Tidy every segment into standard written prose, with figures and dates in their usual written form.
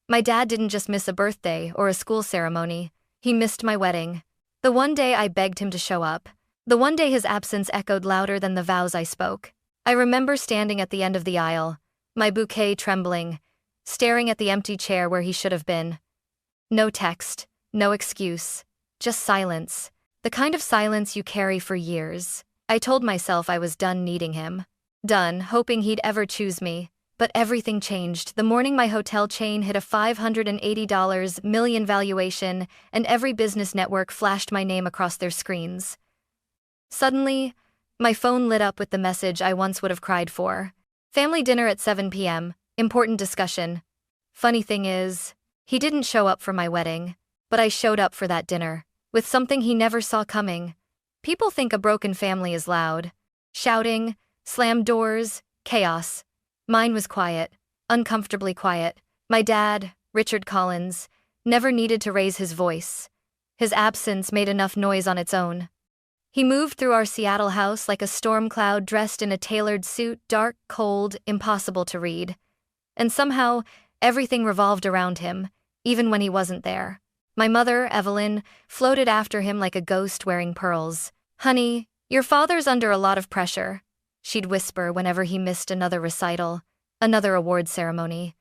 My dad didn't just miss a birthday or a school ceremony, he missed my wedding. The one day I begged him to show up. The one day his absence echoed louder than the vows I spoke. I remember standing at the end of the aisle, my bouquet trembling, staring at the empty chair where he should have been. No text, no excuse, just silence. The kind of silence you carry for years. I told myself I was done needing him. Done, hoping he'd ever choose me. But everything changed the morning my hotel chain hit a $580 million valuation and every business network flashed my name across their screens. Suddenly, my phone lit up with the message I once would have cried for. Family dinner at 7 p.m., important discussion. Funny thing is, he didn't show up for my wedding, but I showed up for that dinner, with something he never saw coming. People think a broken family is loud. Shouting, slammed doors, chaos. Mine was quiet, uncomfortably quiet. My dad, Richard Collins, never needed to raise his voice. His absence made enough noise on its own. He moved through our Seattle house like a storm cloud dressed in a tailored suit, dark, cold, impossible to read. And somehow, everything revolved around him, even when he wasn't there. My mother, Evelyn, floated after him like a ghost wearing pearls. "Honey, your father's under a lot of pressure," she'd whisper whenever he missed another recital, another award ceremony.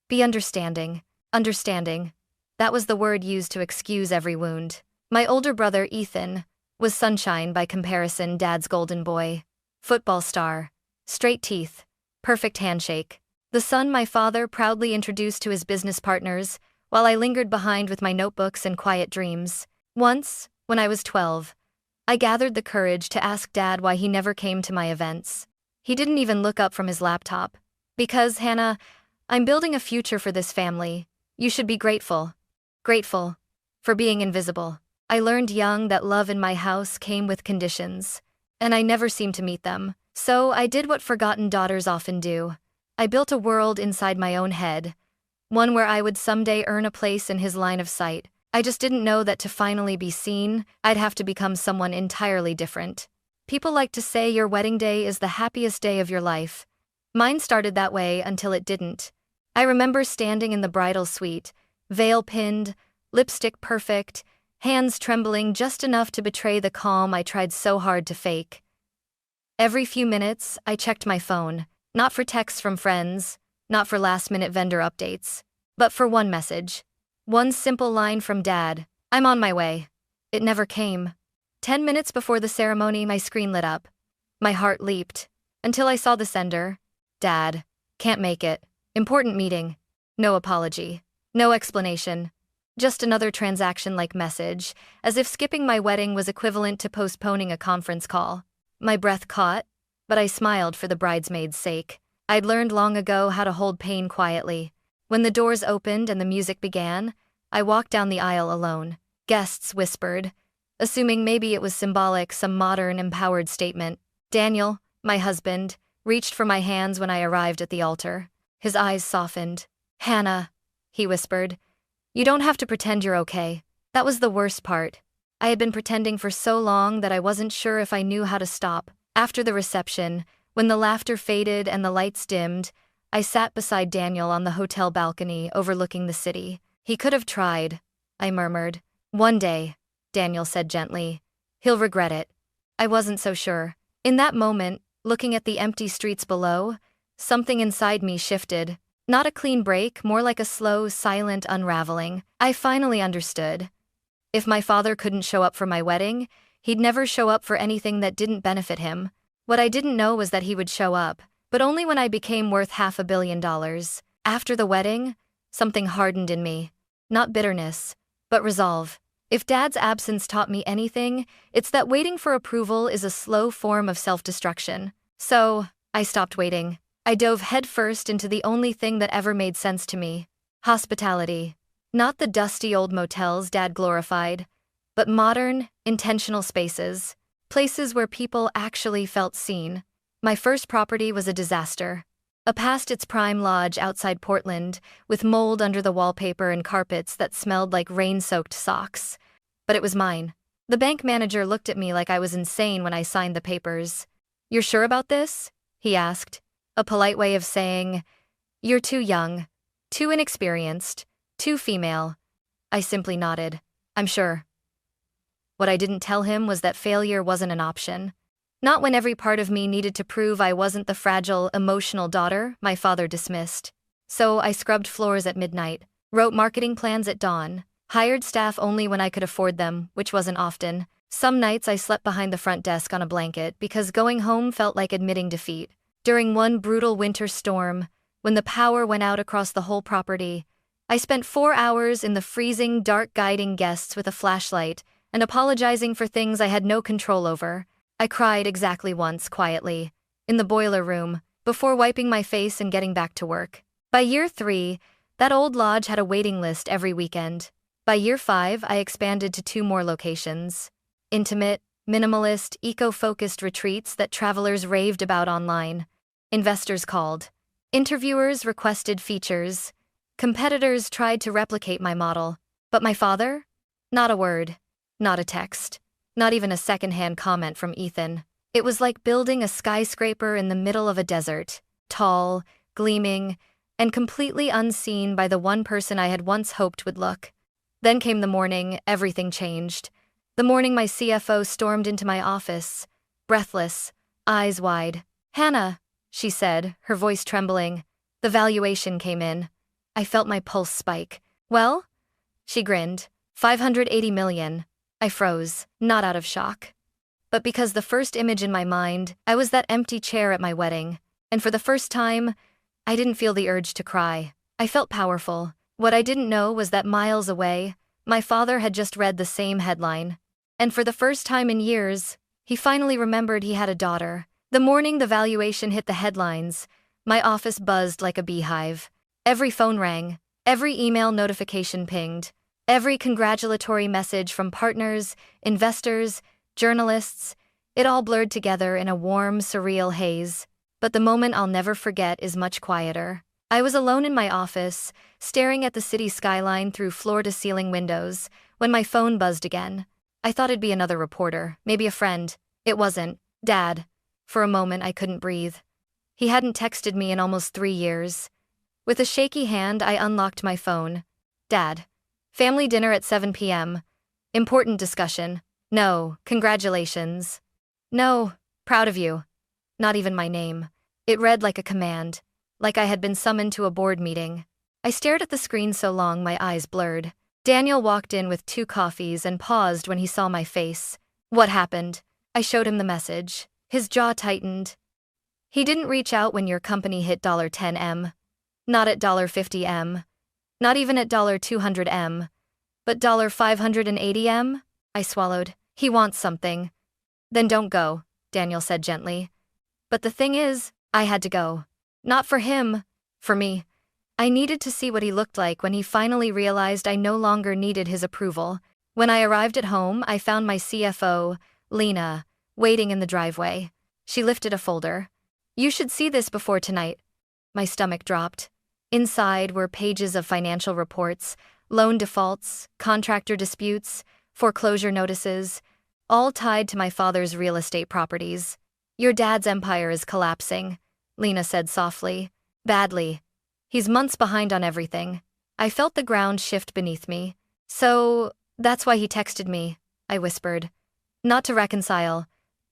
"Be understanding, understanding." That was the word used to excuse every wound. My older brother, Ethan, was sunshine by comparison, Dad's golden boy. Football star, straight teeth, perfect handshake. The son my father proudly introduced to his business partners, while I lingered behind with my notebooks and quiet dreams. Once, when I was 12, I gathered the courage to ask Dad why he never came to my events. He didn't even look up from his laptop. "Because, Hannah, I'm building a future for this family. You should be grateful. Grateful for being invisible." I learned young that love in my house came with conditions, and I never seemed to meet them. So I did what forgotten daughters often do. I built a world inside my own head, one where I would someday earn a place in his line of sight. I just didn't know that to finally be seen, I'd have to become someone entirely different. People like to say your wedding day is the happiest day of your life. Mine started that way until it didn't. I remember standing in the bridal suite, veil pinned, lipstick perfect, hands trembling just enough to betray the calm I tried so hard to fake. Every few minutes, I checked my phone, not for texts from friends, not for last-minute vendor updates, but for one message. One simple line from Dad: "I'm on my way." It never came. 10 minutes before the ceremony, my screen lit up. My heart leaped, until I saw the sender. "Dad, can't make it. Important meeting." No apology. No explanation. Just another transaction-like message, as if skipping my wedding was equivalent to postponing a conference call. My breath caught, but I smiled for the bridesmaid's sake. I'd learned long ago how to hold pain quietly. When the doors opened and the music began, I walked down the aisle alone. Guests whispered, assuming maybe it was symbolic, some modern, empowered statement. Daniel, my husband, reached for my hands when I arrived at the altar. His eyes softened. "Hannah," he whispered, "you don't have to pretend you're okay." That was the worst part. I had been pretending for so long that I wasn't sure if I knew how to stop. After the reception, when the laughter faded and the lights dimmed, I sat beside Daniel on the hotel balcony overlooking the city. "He could have tried," I murmured. "One day," Daniel said gently. "He'll regret it." I wasn't so sure. In that moment, looking at the empty streets below, something inside me shifted. Not a clean break, more like a slow, silent unraveling. I finally understood. If my father couldn't show up for my wedding, he'd never show up for anything that didn't benefit him. What I didn't know was that he would show up, but only when I became worth $500 million. After the wedding, something hardened in me. Not bitterness, but resolve. If Dad's absence taught me anything, it's that waiting for approval is a slow form of self-destruction. So, I stopped waiting. I dove headfirst into the only thing that ever made sense to me: hospitality. Not the dusty old motels Dad glorified, but modern, intentional spaces. Places where people actually felt seen. My first property was a disaster. A past its prime lodge outside Portland, with mold under the wallpaper and carpets that smelled like rain-soaked socks. But it was mine. The bank manager looked at me like I was insane when I signed the papers. "You're sure about this?" he asked. A polite way of saying, "You're too young, too inexperienced, Too female. I simply nodded. I'm sure. What I didn't tell him was that failure wasn't an option. Not when every part of me needed to prove I wasn't the fragile, emotional daughter my father dismissed. So I scrubbed floors at midnight, wrote marketing plans at dawn, hired staff only when I could afford them, which wasn't often. Some nights I slept behind the front desk on a blanket because going home felt like admitting defeat. During one brutal winter storm, when the power went out across the whole property, I spent 4 hours in the freezing dark guiding guests with a flashlight and apologizing for things I had no control over. I cried exactly once, quietly, in the boiler room, before wiping my face and getting back to work. By year 3, that old lodge had a waiting list every weekend. By year 5, I expanded to 2 more locations. Intimate, minimalist, eco-focused retreats that travelers raved about online. Investors called. Interviewers requested features. Competitors tried to replicate my model. But my father? Not a word. Not a text. Not even a secondhand comment from Ethan. It was like building a skyscraper in the middle of a desert. Tall, gleaming, and completely unseen by the one person I had once hoped would look. Then came the morning everything changed. The morning my CFO stormed into my office, breathless, eyes wide. "Hannah," she said, her voice trembling. The valuation came in. I felt my pulse spike. "Well?" She grinned. 580 million. I froze, not out of shock, but because the first image in my mind, I was that empty chair at my wedding. And for the first time, I didn't feel the urge to cry. I felt powerful. What I didn't know was that miles away, my father had just read the same headline. And for the first time in years, he finally remembered he had a daughter. The morning the valuation hit the headlines, my office buzzed like a beehive. Every phone rang, every email notification pinged, every congratulatory message from partners, investors, journalists. It all blurred together in a warm, surreal haze. But the moment I'll never forget is much quieter. I was alone in my office, staring at the city skyline through floor-to-ceiling windows, when my phone buzzed again. I thought it'd be another reporter, maybe a friend. It wasn't. Dad. For a moment, I couldn't breathe. He hadn't texted me in almost 3 years. With a shaky hand, I unlocked my phone. "Dad. Family dinner at 7 p.m. Important discussion. No, congratulations. No, proud of you." Not even my name. It read like a command, like I had been summoned to a board meeting. I stared at the screen so long my eyes blurred. Daniel walked in with 2 coffees and paused when he saw my face. "What happened?" I showed him the message. His jaw tightened. "He didn't reach out when your company hit $10M. Not at $50M. Not even at $200M. But $580M? I swallowed. "He wants something." "Then don't go," Daniel said gently. But the thing is, I had to go. Not for him, for me. I needed to see what he looked like when he finally realized I no longer needed his approval. When I arrived at home, I found my CFO, Lena, waiting in the driveway. She lifted a folder. "You should see this before tonight." My stomach dropped. Inside were pages of financial reports, loan defaults, contractor disputes, foreclosure notices, all tied to my father's real estate properties. "Your dad's empire is collapsing," Lena said softly. "Badly. He's months behind on everything." I felt the ground shift beneath me. "So, that's why he texted me," I whispered. "Not to reconcile.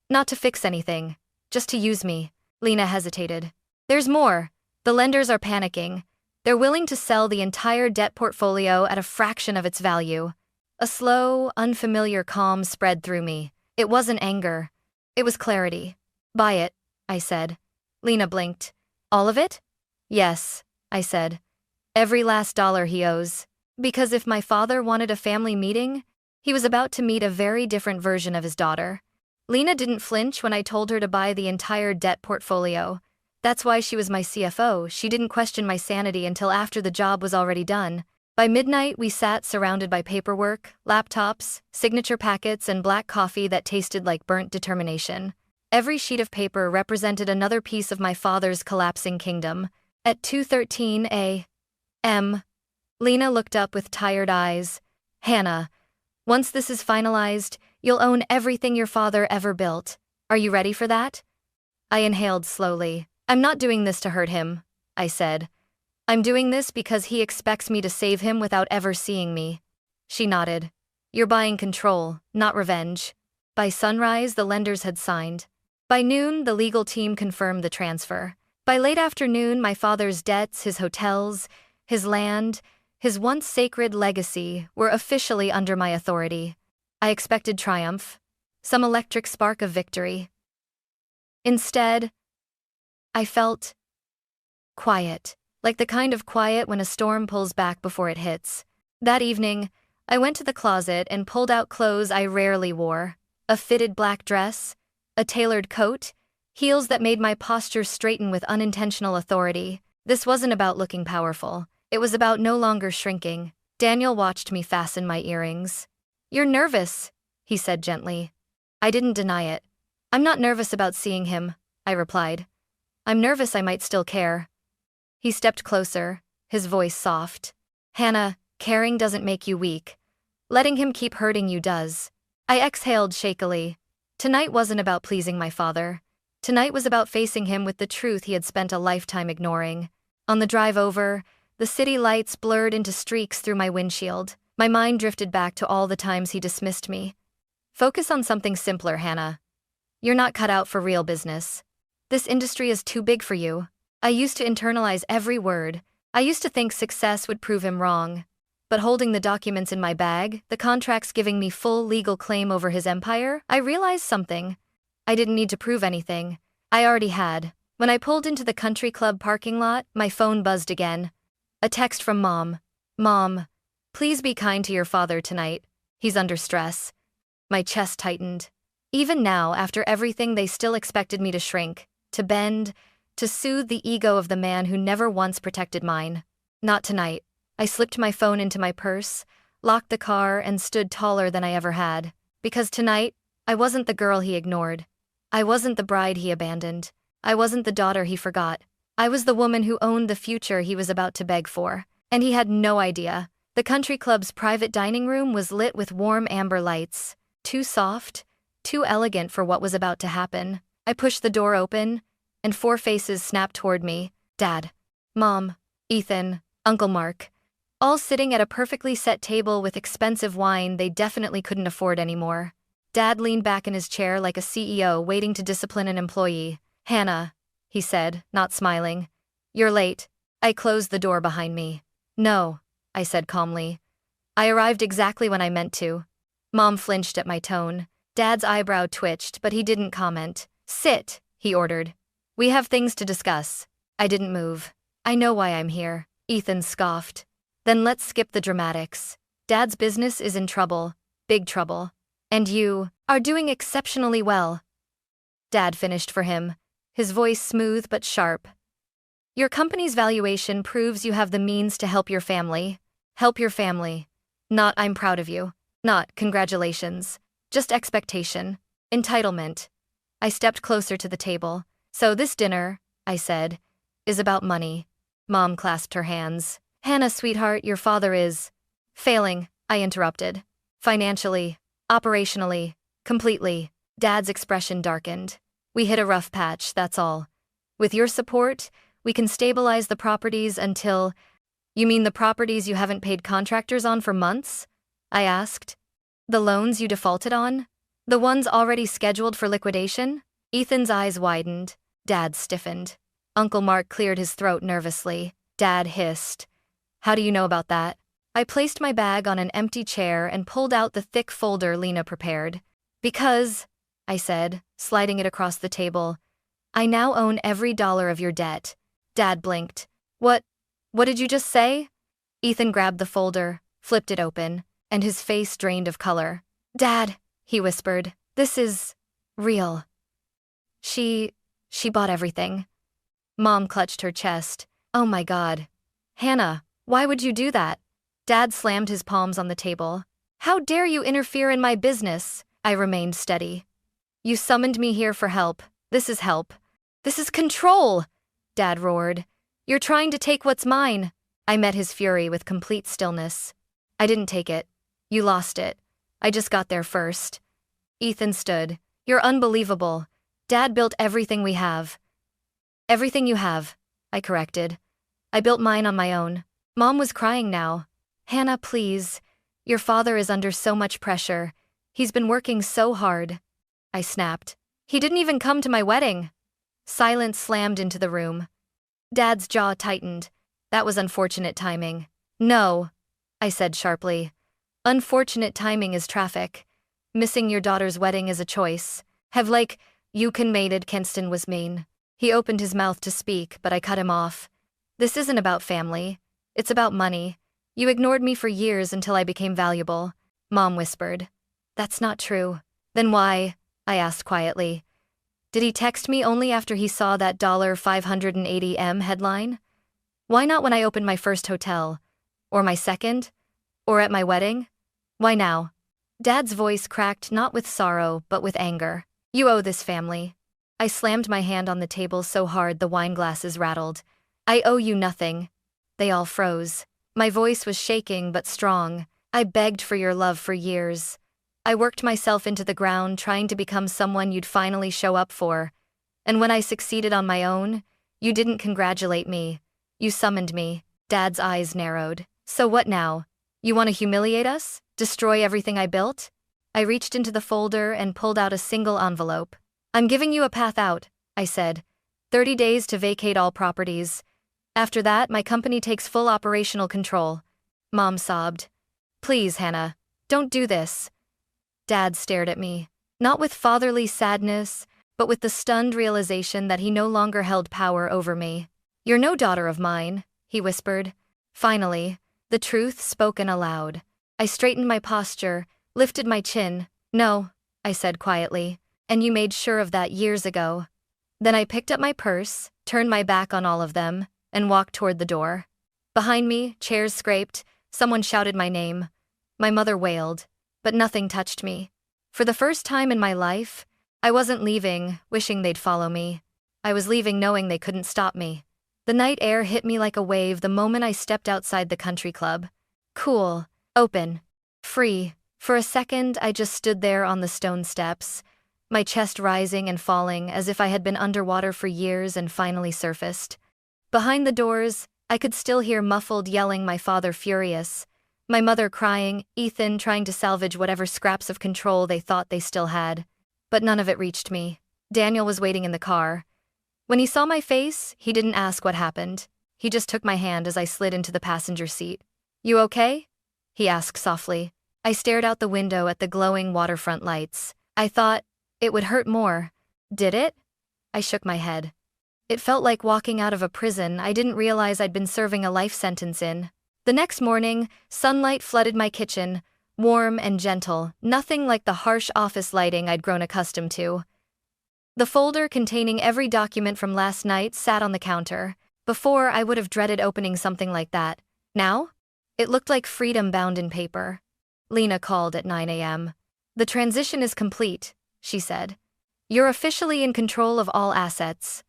Not to fix anything. Just to use me." Lena hesitated. "There's more. The lenders are panicking. They're willing to sell the entire debt portfolio at a fraction of its value." A slow, unfamiliar calm spread through me. It wasn't anger. It was clarity. "Buy it," I said. Lena blinked. "All of it?" "Yes," I said. "Every last dollar he owes." Because if my father wanted a family meeting, he was about to meet a very different version of his daughter. Lena didn't flinch when I told her to buy the entire debt portfolio. That's why she was my CFO. She didn't question my sanity until after the job was already done. By midnight, we sat surrounded by paperwork, laptops, signature packets, and black coffee that tasted like burnt determination. Every sheet of paper represented another piece of my father's collapsing kingdom. At 2:13 a.m., Lena looked up with tired eyes. "Hannah, once this is finalized, you'll own everything your father ever built. Are you ready for that?" I inhaled slowly. "I'm not doing this to hurt him," I said. I'm doing this because he expects me to save him without ever seeing me. She nodded. You're buying control, not revenge. By sunrise, the lenders had signed. By noon, the legal team confirmed the transfer. By late afternoon, my father's debts, his hotels, his land, his once sacred legacy were officially under my authority. I expected triumph, some electric spark of victory. Instead, I felt quiet, like the kind of quiet when a storm pulls back before it hits. That evening, I went to the closet and pulled out clothes I rarely wore: a fitted black dress, a tailored coat, heels that made my posture straighten with unintentional authority. This wasn't about looking powerful. It was about no longer shrinking. Daniel watched me fasten my earrings. You're nervous, he said gently. I didn't deny it. I'm not nervous about seeing him, I replied. I'm nervous I might still care. He stepped closer, his voice soft. Hannah, caring doesn't make you weak. Letting him keep hurting you does. I exhaled shakily. Tonight wasn't about pleasing my father. Tonight was about facing him with the truth he had spent a lifetime ignoring. On the drive over, the city lights blurred into streaks through my windshield. My mind drifted back to all the times he dismissed me. Focus on something simpler, Hannah. You're not cut out for real business. This industry is too big for you. I used to internalize every word. I used to think success would prove him wrong. But holding the documents in my bag, the contracts giving me full legal claim over his empire, I realized something. I didn't need to prove anything. I already had. When I pulled into the country club parking lot, my phone buzzed again. A text from Mom. Mom, please be kind to your father tonight. He's under stress. My chest tightened. Even now, after everything, they still expected me to shrink, to bend, to soothe the ego of the man who never once protected mine. Not tonight. I slipped my phone into my purse, locked the car, and stood taller than I ever had. Because tonight, I wasn't the girl he ignored. I wasn't the bride he abandoned. I wasn't the daughter he forgot. I was the woman who owned the future he was about to beg for. And he had no idea. The country club's private dining room was lit with warm amber lights. Too soft, too elegant for what was about to happen. I pushed the door open, and 4 faces snapped toward me. Dad, Mom, Ethan, Uncle Mark. All sitting at a perfectly set table with expensive wine they definitely couldn't afford anymore. Dad leaned back in his chair like a CEO waiting to discipline an employee. Hannah, he said, not smiling. You're late. I closed the door behind me. No, I said calmly. I arrived exactly when I meant to. Mom flinched at my tone. Dad's eyebrow twitched, but he didn't comment. Sit, he ordered. We have things to discuss. I didn't move. I know why I'm here, Ethan scoffed. Then let's skip the dramatics. Dad's business is in trouble, big trouble. And you are doing exceptionally well. Dad finished for him, his voice smooth but sharp. Your company's valuation proves you have the means to help your family. Help your family. Not I'm proud of you. Not congratulations. Just expectation. Entitlement. I stepped closer to the table. So this dinner, I said, is about money. Mom clasped her hands. Hannah, sweetheart, your father is failing, I interrupted. Financially, operationally, completely. Dad's expression darkened. We hit a rough patch, that's all. With your support, we can stabilize the properties until— You mean the properties you haven't paid contractors on for months? I asked. The loans you defaulted on? The ones already scheduled for liquidation? Ethan's eyes widened. Dad stiffened. Uncle Mark cleared his throat nervously. Dad hissed. How do you know about that? I placed my bag on an empty chair and pulled out the thick folder Lena prepared. Because, I said, sliding it across the table, I now own every dollar of your debt. Dad blinked. What did you just say? Ethan grabbed the folder, flipped it open, and his face drained of color. Dad, he whispered, this is real. She bought everything. Mom clutched her chest. Oh my God. Hannah, why would you do that? Dad slammed his palms on the table. How dare you interfere in my business? I remained steady. You summoned me here for help. This is help. This is control, Dad roared. You're trying to take what's mine. I met his fury with complete stillness. I didn't take it. You lost it. I just got there first. Ethan stood. You're unbelievable. Dad built everything we have. Everything you have, I corrected. I built mine on my own. Mom was crying now. Hannah, please. Your father is under so much pressure. He's been working so hard. I snapped. He didn't even come to my wedding. Silence slammed into the room. Dad's jaw tightened. That was unfortunate timing. No, I said sharply. Unfortunate timing is traffic. Missing your daughter's wedding is a choice. You conmated Kenston was mean. He opened his mouth to speak, but I cut him off. This isn't about family. It's about money. You ignored me for years until I became valuable. Mom whispered. That's not true. Then why? I asked quietly. Did he text me only after he saw that $580M headline? Why not when I opened my first hotel? Or my second? Or at my wedding? Why now? Dad's voice cracked not with sorrow, but with anger. You owe this family. I slammed my hand on the table so hard the wine glasses rattled. I owe you nothing. They all froze. My voice was shaking but strong. I begged for your love for years. I worked myself into the ground trying to become someone you'd finally show up for. And when I succeeded on my own, you didn't congratulate me. You summoned me. Dad's eyes narrowed. So what now? You want to humiliate us? Destroy everything I built? I reached into the folder and pulled out a single envelope. I'm giving you a path out, I said. 30 days to vacate all properties. After that, my company takes full operational control. Mom sobbed. Please, Hannah, don't do this. Dad stared at me, not with fatherly sadness, but with the stunned realization that he no longer held power over me. You're no daughter of mine, he whispered. Finally, the truth spoken aloud. I straightened my posture, lifted my chin. No, I said quietly, and you made sure of that years ago. Then I picked up my purse, turned my back on all of them, and walked toward the door. Behind me, chairs scraped, someone shouted my name. My mother wailed, but nothing touched me. For the first time in my life, I wasn't leaving, wishing they'd follow me. I was leaving knowing they couldn't stop me. The night air hit me like a wave the moment I stepped outside the country club. Cool, open, free. For a second, I just stood there on the stone steps, my chest rising and falling as if I had been underwater for years and finally surfaced. Behind the doors, I could still hear muffled yelling, my father furious, my mother crying, Ethan trying to salvage whatever scraps of control they thought they still had. But none of it reached me. Daniel was waiting in the car. When he saw my face, he didn't ask what happened. He just took my hand as I slid into the passenger seat. You okay? He asked softly. I stared out the window at the glowing waterfront lights. I thought it would hurt more. Did it? I shook my head. It felt like walking out of a prison I didn't realize I'd been serving a life sentence in. The next morning, sunlight flooded my kitchen, warm and gentle, nothing like the harsh office lighting I'd grown accustomed to. The folder containing every document from last night sat on the counter. Before, I would have dreaded opening something like that. Now? It looked like freedom bound in paper. Lena called at 9 a.m. The transition is complete, she said. You're officially in control of all assets.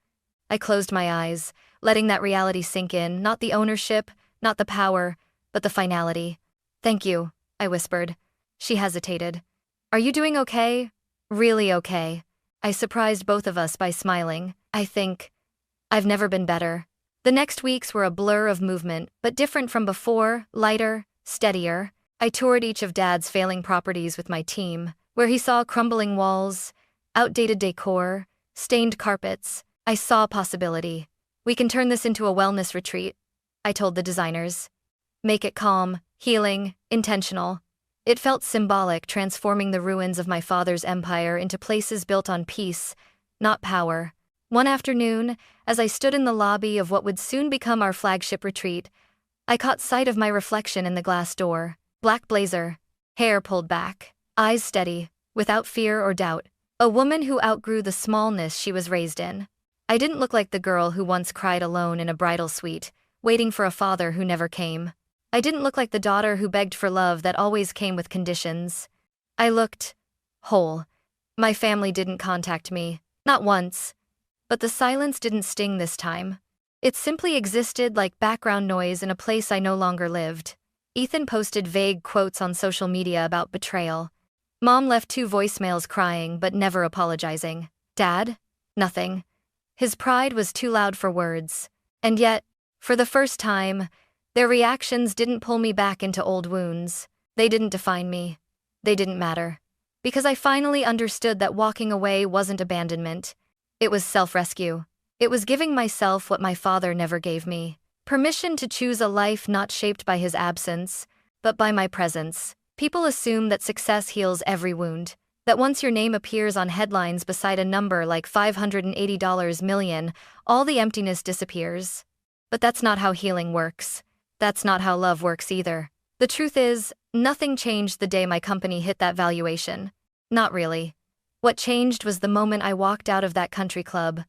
I closed my eyes, letting that reality sink in, not the ownership, not the power, but the finality. Thank you, I whispered. She hesitated. Are you doing okay? Really okay. I surprised both of us by smiling. I think I've never been better. The next weeks were a blur of movement, but different from before, lighter, steadier. I toured each of Dad's failing properties with my team, where he saw crumbling walls, outdated decor, stained carpets. I saw possibility. We can turn this into a wellness retreat, I told the designers. Make it calm, healing, intentional. It felt symbolic, transforming the ruins of my father's empire into places built on peace, not power. One afternoon, as I stood in the lobby of what would soon become our flagship retreat, I caught sight of my reflection in the glass door. Black blazer, hair pulled back, eyes steady, without fear or doubt. A woman who outgrew the smallness she was raised in. I didn't look like the girl who once cried alone in a bridal suite, waiting for a father who never came. I didn't look like the daughter who begged for love that always came with conditions. I looked whole. My family didn't contact me, not once. But the silence didn't sting this time. It simply existed like background noise in a place I no longer lived. Ethan posted vague quotes on social media about betrayal. Mom left 2 voicemails crying but never apologizing. Dad? Nothing. His pride was too loud for words. And yet, For the first time, their reactions didn't pull me back into old wounds. They didn't define me. They didn't matter. Because I finally understood that walking away wasn't abandonment. It was self-rescue. It was giving myself what my father never gave me. Permission to choose a life not shaped by his absence, but by my presence. People assume that success heals every wound, that once your name appears on headlines beside a number like $580 million, all the emptiness disappears. But that's not how healing works. That's not how love works either. The truth is, nothing changed the day my company hit that valuation. Not really. What changed was the moment I walked out of that country club,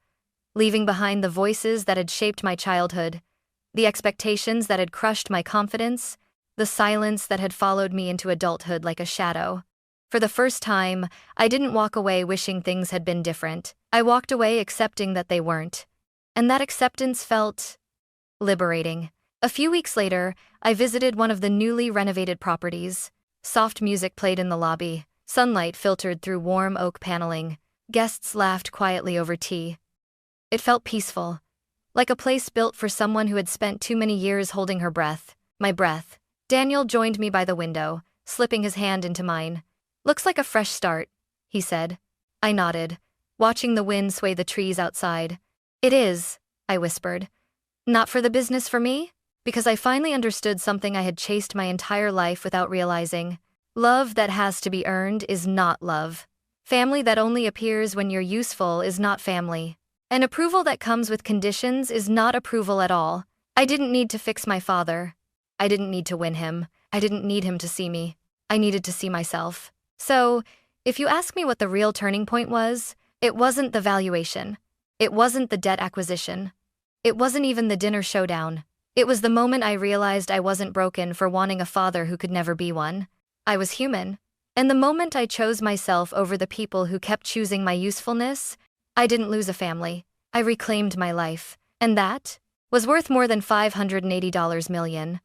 leaving behind the voices that had shaped my childhood, the expectations that had crushed my confidence, the silence that had followed me into adulthood like a shadow. For the first time, I didn't walk away wishing things had been different. I walked away accepting that they weren't. And that acceptance felt liberating. A few weeks later, I visited one of the newly renovated properties. Soft music played in the lobby, sunlight filtered through warm oak paneling. Guests laughed quietly over tea. It felt peaceful, like a place built for someone who had spent too many years holding her breath. My breath. Daniel joined me by the window, slipping his hand into mine. "Looks like a fresh start," he said. I nodded, watching the wind sway the trees outside. "It is," I whispered. "Not for the business for me?" Because I finally understood something I had chased my entire life without realizing. Love that has to be earned is not love. Family that only appears when you're useful is not family. And approval that comes with conditions is not approval at all. I didn't need to fix my father. I didn't need to win him. I didn't need him to see me. I needed to see myself. So, if you ask me what the real turning point was, it wasn't the valuation. It wasn't the debt acquisition. It wasn't even the dinner showdown. It was the moment I realized I wasn't broken for wanting a father who could never be one. I was human. And the moment I chose myself over the people who kept choosing my usefulness, I didn't lose a family. I reclaimed my life. And that was worth more than $580 million.